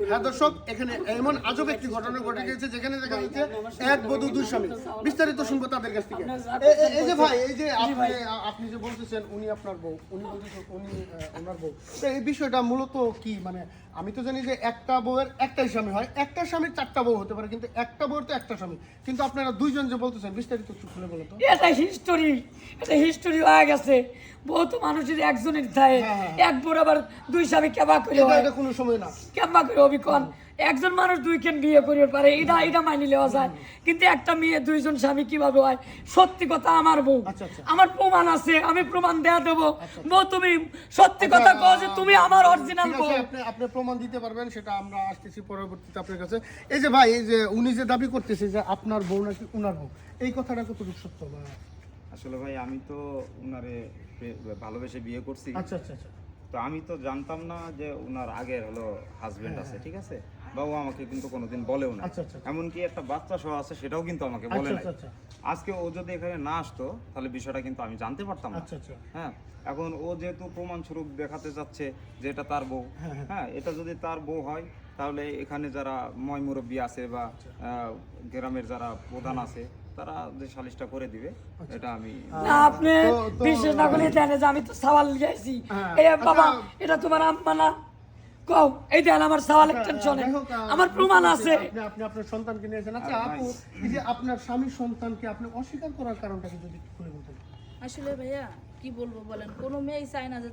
হ্যাঁ দর্শক, এখানে এমন আজব একটি ঘটনা ঘটে গেছে যেখানে দেখা যাচ্ছে এক বধূ দুই স্বামী। বিস্তারিত শুনবো তাদের কাছ থেকে। এই যে ভাই, এই যে আপনি যে বলতেছেন উনি আপনার বউ, উনি বলতেছেন উনি ওনার বউ, তো এই বিষয়টা মূলত কি? মানে আমি তো জানি যে একটা বউয়ের একটাই স্বামী হয়, একটা স্বামীর চারটা বউ হতে পারে, কিন্তু একটা বউয়ের তো একটা স্বামী, কিন্তু আপনারা দুইজন যে বলতেছেন, বিস্তারিত একটু খুলে বলো তো। এটা হিস্টোরি হয়ে গেছে। বহুত মানুষের একজনের থাকে, এক বউর আবার দুই স্বামী কেবা করে হয়, এটা কোনো সময় না। কেবা করে অভিকন একজন মানুষ দুইখান বিয়ে করিতে পারে, এটা মানি নেওয়া যায়, কিন্তু একটা মেয়ে দুইজন স্বামী কিভাবে হয়? সত্যি কথা, আমার বউ, আমার প্রমাণ আছে, আমি প্রমাণ দেয়া দেবো। বউ তুমি সত্যি কথা কও যে তুমি আমার অরিজিনাল বউ। আপনি প্রমাণ দিতে পারবেন, সেটা আমরা আসতেছি পরবর্তীতে আপনার কাছে। এই যে ভাই, এই যে উনি যে দাবি করতেছে যে আপনার বউ নাকি উনার বউ, এই কথাটা কতটুকু সত্য? বা আসলে ভাই আমি তো উনারে ভালোবেসে বিয়ে করছি। আচ্ছা আচ্ছা আচ্ছা। তো আমি তো জানতাম না যে উনার আগের হলো হাজবেন্ড আছে, ঠিক আছে? বা ও আমাকে কিন্তু কোনোদিন বলেও না। আচ্ছা, আচ্ছা। এমনকি একটা বাচ্চা সহ আছে, সেটাও কিন্তু আমাকে বলে নাই। আজকে ও যদি এখানে না আসতো তাহলে বিষয়টা কিন্তু আমি জানতে পারতাম না। আচ্ছা আচ্ছা। হ্যাঁ, এখন ও যেহেতু প্রমাণ স্বরূপ দেখাতে চাচ্ছে যে এটা তার বউ, হ্যাঁ, এটা যদি তার বউ হয় তাহলে এখানে যারা ময় মুরব্বী আছে বা গ্রামের যারা প্রধান আছে তারা যে সালিশটা করে দিবে, এটা আমি না, আপনি বিশ্বাস না করলে জানে যে আমি তো সওয়াল লিয়েছি। এই বাবা, এটা তোমার আম্মা না? কও, এই দেন আমার সওয়াল টেনশনে, আমার প্রমাণ আছে। আপনি আপনার সন্তানকে নিয়েছেন। আচ্ছা আপু, এই যে আপনার স্বামীর সন্তানকে আপনি অস্বীকার করার কারণটা কি যদি একটু খুলে বলতেন? আসলে ভাইয়া কি বলবো বলেন, কোনো মেয়েই চায় না যে